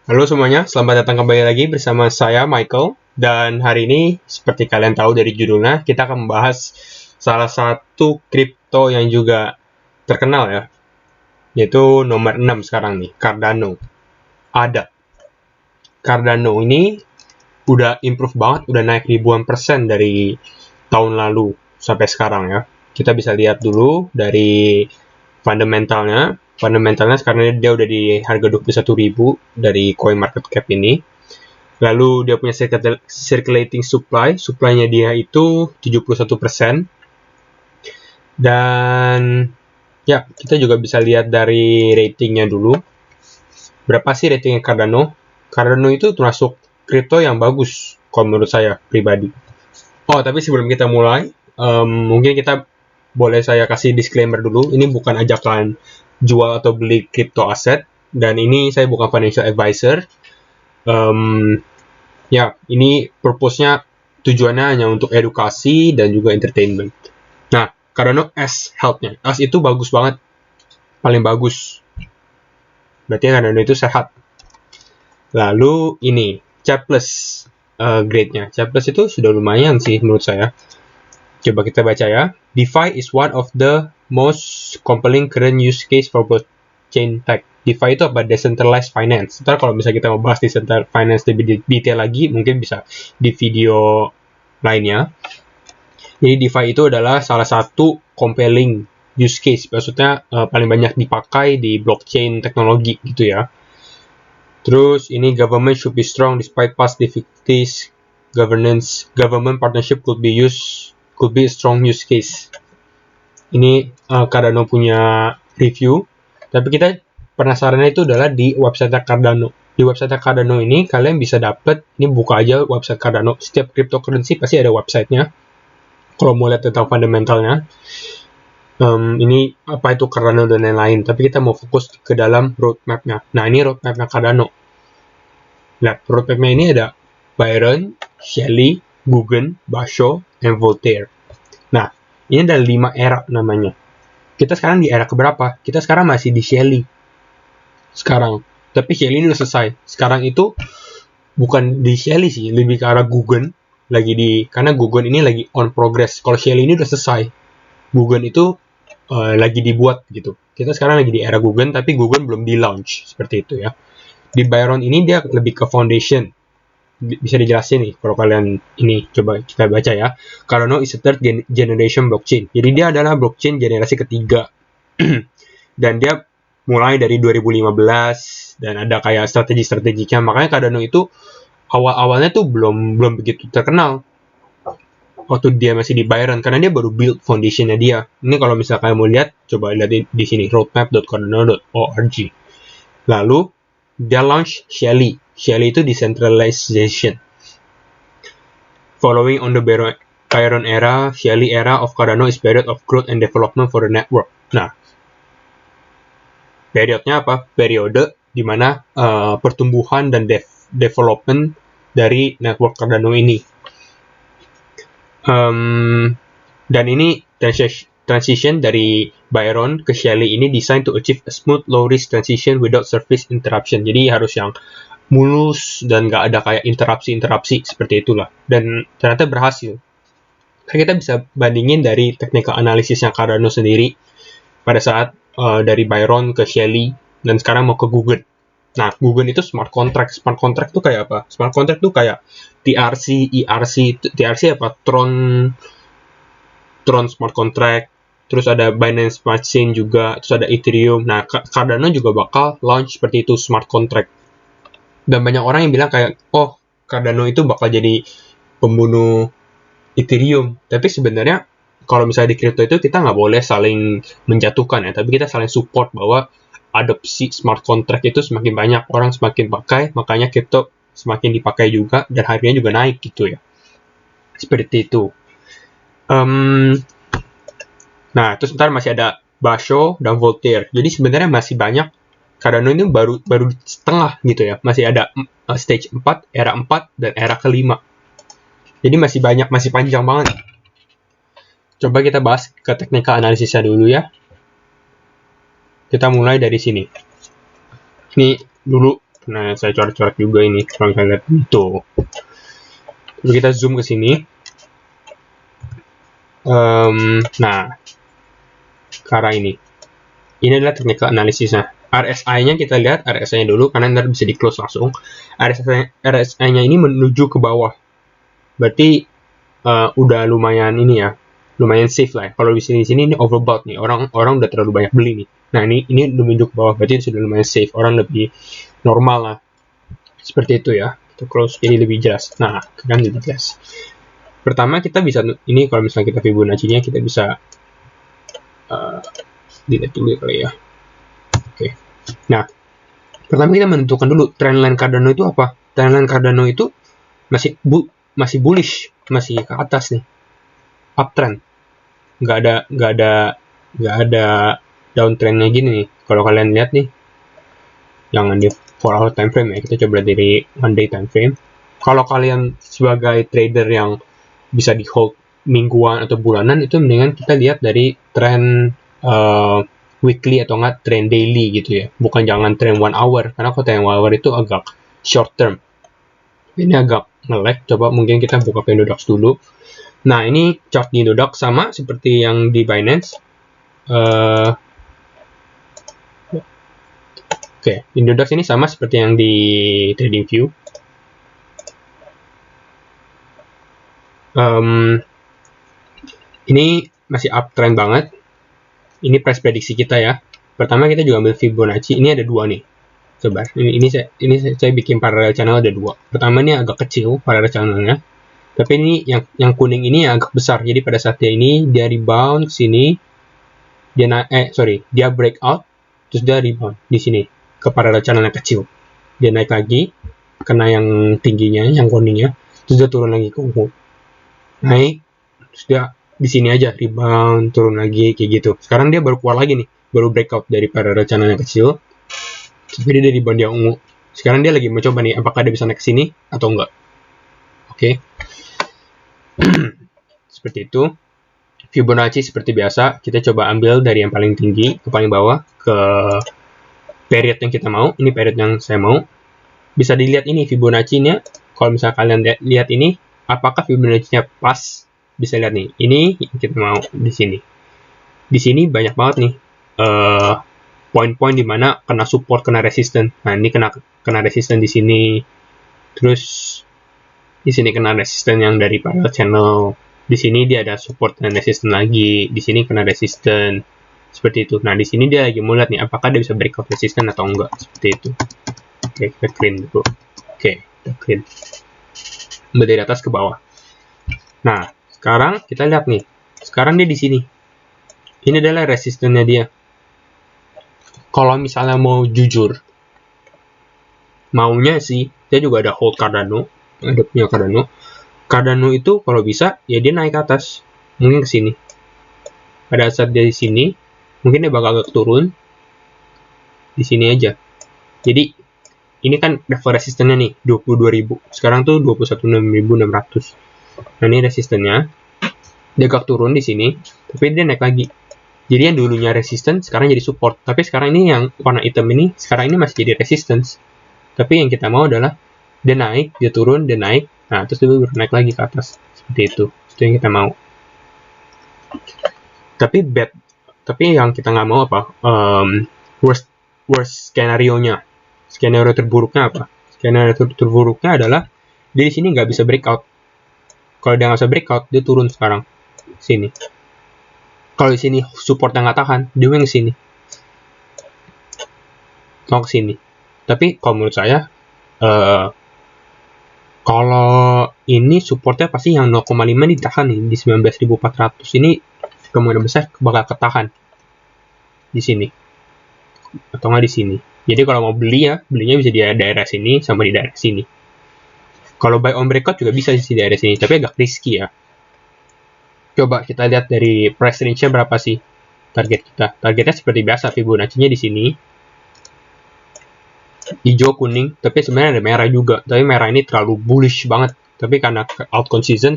Halo semuanya, selamat datang kembali lagi bersama saya Michael. Dan hari ini, seperti kalian tahu dari judulnya, kita akan membahas salah satu kripto yang juga terkenal ya, yaitu nomor 6 sekarang nih, Cardano. Ada. Cardano ini udah improve banget, udah naik ribuan persen dari tahun lalu sampai sekarang ya. Kita bisa lihat dulu dari fundamentalnya. Fundamentalnya sekarang dia udah di harga 21.000 dari coin market cap ini. Lalu dia punya circulating supply, supply-nya dia itu 71%. Dan ya, kita juga bisa lihat dari ratingnya dulu. Berapa sih ratingnya Cardano? Cardano itu termasuk kripto yang bagus kalau menurut saya pribadi. Oh, tapi sebelum kita mulai, mungkin kita boleh saya kasih disclaimer dulu. Ini bukan ajakan jual atau beli crypto aset, dan ini saya bukan financial advisor. Ya, ini purpose-nya, tujuannya hanya untuk edukasi dan juga entertainment. Nah, Cardano S health-nya. S itu bagus banget. Paling bagus. Berarti Cardano itu sehat. Lalu ini, C+, grade-nya. C+ itu sudah lumayan sih menurut saya. Coba kita baca ya. DeFi is one of the most compelling current use case for blockchain tech. DeFi itu apa? Decentralized Finance. Ntar kalau misalnya kita mau bahas Decentralized Finance lebih detail lagi, mungkin bisa di video lainnya. Jadi DeFi itu adalah salah satu compelling use case. Maksudnya paling banyak dipakai di blockchain teknologi gitu ya. Terus ini government should be strong despite past difficulties. Government partnership could be a strong use case. Ini Cardano punya review. Tapi kita penasarannya itu adalah di website Cardano. Di website Cardano ini kalian bisa dapat, ini buka aja website Cardano. Setiap cryptocurrency pasti ada websitenya. Kalau mau lihat tentang fundamentalnya. Ini apa itu Cardano dan lain-lain. Tapi kita mau fokus ke dalam roadmap-nya. Nah, ini roadmap-nya Cardano. Nah, roadmap-nya ini ada Byron, Shelley, Guggen, Basho, dan Voltaire. Nah, ini ada 5 era namanya. Kita sekarang di era keberapa? Kita sekarang masih di Shelley. Sekarang. Tapi Shelley ini udah selesai. Sekarang itu bukan di Shelley sih, lebih ke arah Guggen. Karena Guggen ini lagi on progress. Kalau Shelley ini udah selesai. Guggen itu lagi dibuat gitu. Kita sekarang lagi di era Guggen, tapi Guggen belum di launch. Seperti itu ya. Di Byron ini dia lebih ke foundation. Bisa dijelasin nih kalau kalian ini coba kita baca ya. Cardano is a third generation blockchain. Jadi dia adalah blockchain generasi ketiga. Dan dia mulai dari 2015 dan ada kayak strategi-strateginya. Makanya Cardano itu awal-awalnya tuh belum begitu terkenal waktu dia masih di Byron karena dia baru build foundationnya dia. Ini kalau misalnya kalian mau lihat, coba lihat di sini roadmap.cardano.org. Lalu dia launch Shelley. Shelley itu decentralization. Following on the Byron era, Shelley era of Cardano is period of growth and development for the network. Nah, periodnya apa? Periode di mana pertumbuhan dan development dari network Cardano ini. Dan ini transition dari Byron ke Shelley ini designed to achieve a smooth low-risk transition without service interruption. Jadi harus yang mulus dan nggak ada kayak interupsi seperti itulah. Dan ternyata berhasil. Kita bisa bandingin dari technical analisisnya Cardano sendiri pada saat dari Byron ke Shelley dan sekarang mau ke Guggen. Nah, Guggen itu smart contract. Smart contract tuh kayak apa? Smart contract tuh kayak TRC, ERC. TRC apa? Tron smart contract. Terus ada Binance Smart Chain juga. Terus ada Ethereum. Nah, Cardano juga bakal launch seperti itu, smart contract. Dan banyak orang yang bilang kayak, oh, Cardano itu bakal jadi pembunuh Ethereum. Tapi sebenarnya kalau misalnya di crypto itu kita nggak boleh saling menjatuhkan ya, tapi kita saling support bahwa adopsi smart contract itu semakin banyak, orang semakin pakai, makanya crypto semakin dipakai juga dan harganya juga naik gitu ya. Seperti itu. Nah, terus ntar masih ada Basho dan Voltaire. Jadi sebenarnya masih banyak. Cardano ini baru setengah gitu ya. Masih ada stage 4, era 4, dan era kelima. Jadi masih banyak, masih panjang banget. Coba kita bahas ke technical analisisnya dulu ya. Kita mulai dari sini. Ini dulu Nah, saya coret-coret juga ini kalau misalnya lihat itu. Coba kita zoom ke sini. Nah, ke arah ini. Ini adalah technical analysisnya. RSI-nya kita lihat RSI-nya dulu karena nanti bisa di close langsung. RSI-nya ini menuju ke bawah. Berarti udah lumayan ini ya, lumayan safe lah. Kalau di sini ini overbought nih, orang udah terlalu banyak beli nih. Nah ini menuju ke bawah, berarti sudah lumayan safe, orang lebih normal lah. Seperti itu ya. Kita close jadi lebih jelas. Nah kan lebih jelas. Pertama kita bisa ini kalau misalnya kita Fibonacci-nya kita bisa dilihat dulu kali ya. Oke. Nah pertama kita menentukan dulu trendline Cardano itu apa. Trendline Cardano itu masih bullish, masih ke atas nih, uptrend, nggak ada downtrendnya gini nih. Kalau kalian lihat nih, jangan di 4 hour time frame ya, kita coba dari 1 day time frame. Kalau kalian sebagai trader yang bisa di hold mingguan atau bulanan, itu mendingan kita lihat dari trend weekly atau enggak trend daily gitu ya, bukan jangan trend 1 hour, karena kalau trend 1 hour itu agak short term, ini agak nge-lag. Coba mungkin kita buka Indodax dulu. Nah ini chart di Indodax sama seperti yang di Binance. Oke, Indodax ini sama seperti yang di TradingView. Ini masih uptrend banget. Ini price prediksi kita ya. Pertama kita juga ambil Fibonacci. Ini ada dua nih. Coba, ini saya bikin parallel channel ada dua. Pertama ini agak kecil parallel channelnya, tapi ini yang kuning ini yang agak besar. Jadi pada saat ini dia rebound ke sini, dia breakout, terus dia rebound di sini ke parallel channel yang kecil. Dia naik lagi, kena yang tingginya, yang kuningnya, terus dia turun lagi ke ungu. Naik, terus dia di sini aja rebound, turun lagi kayak gitu. Sekarang dia baru keluar lagi nih, baru breakout dari parallel channel yang kecil. Tapi dia dari band yang ungu. Sekarang dia lagi mencoba nih, apakah dia bisa naik ke sini atau enggak. Oke. Seperti itu. Fibonacci seperti biasa, kita coba ambil dari yang paling tinggi ke paling bawah, ke period yang kita mau. Ini period yang saya mau. Bisa dilihat ini Fibonacci-nya. Kalau misalnya kalian lihat ini, apakah Fibonacci-nya pas? Bisa lihat nih. Ini yang kita mau di sini. Di sini banyak banget nih poin-poin di mana kena support, kena resisten. Nah, ini kena resisten di sini. Terus di sini kena resisten yang dari parallel channel. Di sini dia ada support dan resisten lagi. Di sini kena resisten. Seperti itu. Nah, di sini dia lagi mau lihat nih apakah dia bisa breakout resisten atau enggak. Seperti itu. Oke, kita clean dulu. Oke, kita clean. Dari atas ke bawah. Nah, sekarang kita lihat nih. Sekarang dia di sini. Ini adalah resistennya dia. Kalau misalnya mau jujur, maunya sih, saya juga ada hold Cardano, ada punya Cardano. Cardano itu kalau bisa, ya dia naik ke atas, mungkin ke sini. Pada saat dia di sini, mungkin dia bakal agak turun, di sini aja. Jadi, ini kan level resistennya nih, 22.000. Sekarang tuh 21.600. Nah, ini resistennya. Dia agak turun di sini, tapi dia naik lagi. Jadi yang dulunya resistance sekarang jadi support. Tapi sekarang ini yang warna hitam ini sekarang ini masih jadi resistance. Tapi yang kita mau adalah dia naik, dia turun, dia naik. Nah, terus dia baru naik lagi ke atas. Seperti itu. Itu yang kita mau. Tapi yang kita nggak mau apa? Worst skenario-nya. Skenario terburuknya apa? Skenario terburuknya adalah dia di sini nggak bisa breakout. Kalau dia nggak bisa breakout, dia turun sekarang. Sini. Kalau di sini supportnya nggak tahan, dia yang ke sini. Mau ke sini. Tapi kalau menurut saya, kalau ini supportnya pasti yang 0,5 ditahan nih, di 19.400. Ini kemungkinan besar bakal ketahan di sini. Atau nggak di sini. Jadi kalau mau beli ya, belinya bisa di daerah sini sama di daerah sini. Kalau buy on breakout juga bisa di daerah sini, tapi agak risky ya. Coba kita lihat dari price range-nya berapa sih target kita. Targetnya seperti biasa, Fibonacci-nya di sini. Hijau, kuning, tapi sebenarnya ada merah juga. Tapi merah ini terlalu bullish banget. Tapi karena outcome season,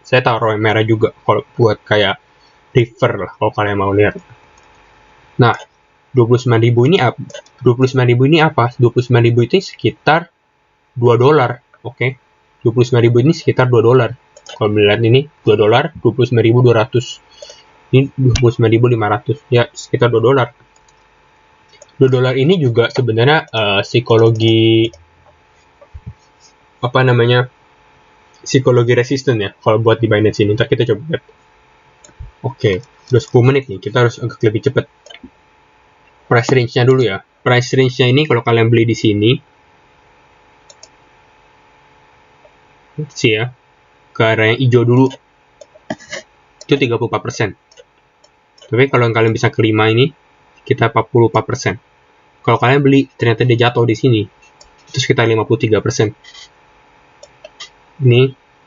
saya taruh merah juga. Kalau buat kayak river lah, kalau kalian mau lihat. Nah, 29.000 ini apa? 29.000 ini apa? 29.000 itu sekitar $2. Oke. 29.000 ini sekitar $2. Kalau melihat ini $2, 29.200. Ini 29.500. Ya, sekitar $2. $2 ini juga sebenarnya psikologi apa namanya? Psikologi resisten ya kalau buat di Binance ini. Ntar kita coba lihat. Oke, udah 10 menit nih. Kita harus agak lebih cepat. Price range-nya dulu ya. Price range-nya ini kalau kalian beli di sini sih ya, ke area yang hijau dulu itu 34%. Tapi kalau kalian bisa ke 5 ini kita 44%. Kalau kalian beli ternyata dia jatuh di sini itu sekitar 53%. Ini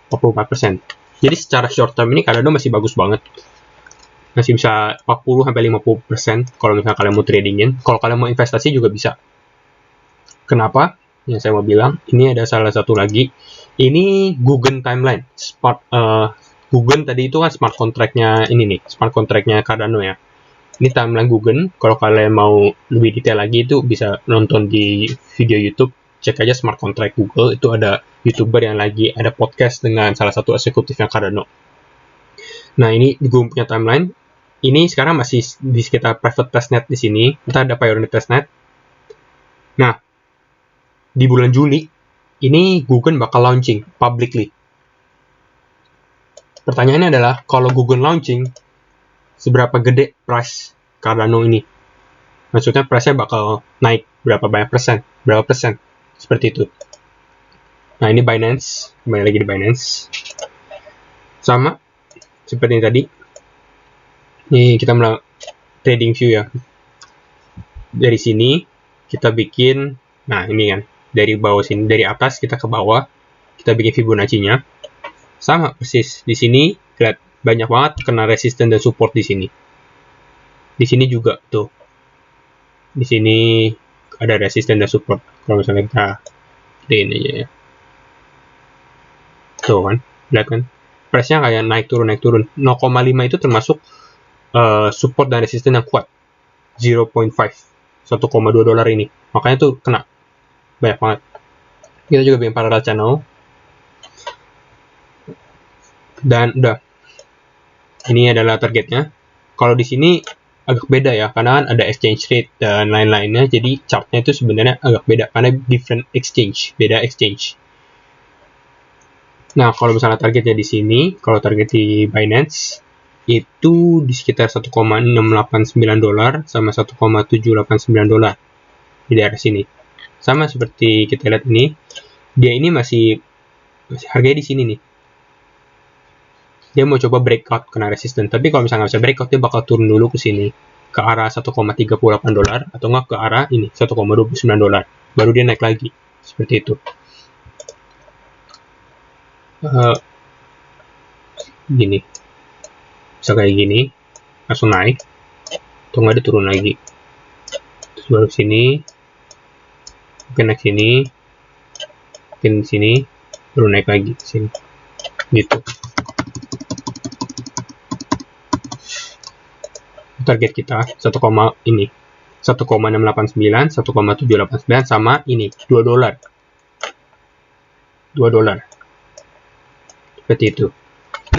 44%. Jadi secara short term ini Cardano masih bagus banget. Masih bisa 40-50% kalau misalnya kalian mau tradingin. Kalau kalian mau investasi juga bisa. Kenapa? Yang saya mau bilang, ini ada salah satu lagi. Ini Guggen Timeline. Guggen tadi itu kan smart contract-nya ini nih, smart contract-nya Cardano ya. Ini timeline Guggen. Kalau kalian mau lebih detail lagi itu bisa nonton di video YouTube. Cek aja smart contract Google. Itu ada YouTuber yang lagi ada podcast dengan salah satu eksekutifnya Cardano. Nah, ini Guggen punya timeline. Ini sekarang masih di sekitar private testnet di sini. Kita ada pioneer testnet. Nah, di bulan Juli, ini Guggen bakal launching publicly. Pertanyaannya adalah, kalau Guggen launching, seberapa gede price Cardano ini? Maksudnya price-nya bakal naik berapa banyak persen? Berapa persen? Seperti itu. Nah, ini Binance. Kembali lagi di Binance. Sama, seperti yang tadi. Ini kita mulai trading view ya. Dari sini, kita bikin, nah ini kan, dari bawah sini, dari atas kita ke bawah, kita bikin Fibonacci-nya. Sama persis. Di sini lihat banyak banget kena resisten dan support di sini. Di sini juga tuh. Di sini ada resisten dan support. Kalau misalnya kita gedein aja ya. Tuh kan, lihat kan. Price-nya kayak naik turun. 0,5 itu termasuk support dan resisten yang kuat. 0.5. $1,2 ini. Makanya tuh kena banyak banget. Kita juga bikin parallel channel. Dan udah. Ini adalah targetnya. Kalau di sini agak beda ya, karena kan ada exchange rate dan lain-lainnya. Jadi chartnya itu sebenarnya agak beda karena different exchange, beda exchange. Nah, kalau misalnya targetnya di sini, kalau target di Binance itu di sekitar $1,689 sama $1,789 di daerah sini. Sama seperti kita lihat ini, dia ini masih harganya di sini nih. Dia mau coba breakout kena resisten, tapi kalau misalnya nggak bisa breakout, dia bakal turun dulu ke sini ke arah $1,38 atau nggak ke arah ini $1,29, baru dia naik lagi seperti itu. Gini, bisa kayak gini, langsung naik, atau nggak ada turun lagi, terus baru sini, mungkin naik sini, mungkin sini, baru naik lagi sini, gitu. Target kita 1,689, 1,789 sama ini $2. Seperti itu.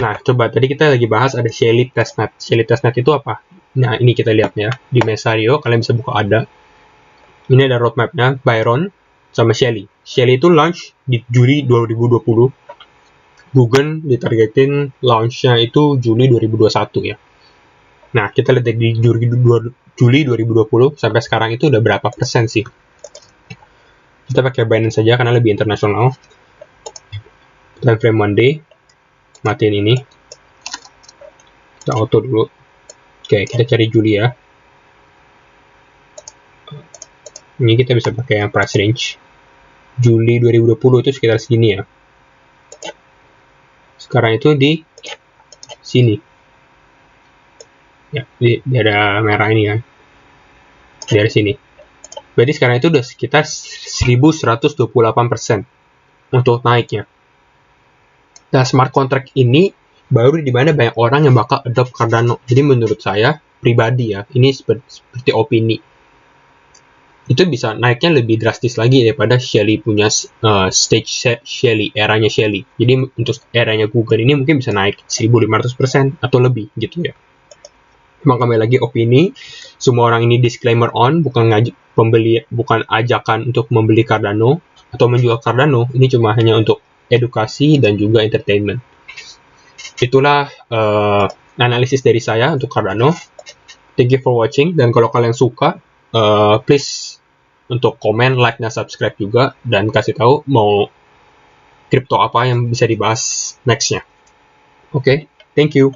Nah, coba tadi kita lagi bahas ada Shelly Testnet. Shelly Testnet itu apa? Nah, ini kita lihat ya. Di Mesario, kalian bisa buka ada. Ini ada roadmap-nya, Byron sama Shelly. Shelly itu launch di Juli 2020. Guggen ditargetin launch-nya itu Juli 2021 ya. Nah, kita lihat dari Juli 2020 sampai sekarang itu udah berapa persen sih? Kita pakai Binance saja karena lebih internasional. Time frame 1 day. Matiin ini. Kita auto dulu. Oke, kita cari Juli ya. Ini kita bisa pakai yang price range. Juli 2020 itu sekitar segini ya. Sekarang itu di sini. Ya, di daerah merah ini kan. Dari sini. Berarti sekarang itu udah sekitar 1128% untuk naiknya. Nah, smart contract ini baru di mana banyak orang yang bakal adopt Cardano. Jadi menurut saya pribadi ya, ini seperti opini. itu bisa naiknya lebih drastis lagi daripada Shelly punya stage Shelly, eranya Shelly. Jadi untuk eranya Google ini mungkin bisa naik 1500% atau lebih gitu ya. Emang kembali lagi opini, semua orang ini disclaimer on, bukan ajakan untuk membeli Cardano atau menjual Cardano. Ini cuma hanya untuk edukasi dan juga entertainment. Itulah analisis dari saya untuk Cardano. Thank you for watching, dan kalau kalian suka, please untuk komen, like, dan subscribe juga, dan kasih tahu mau crypto apa yang bisa dibahas nextnya. Oke, thank you.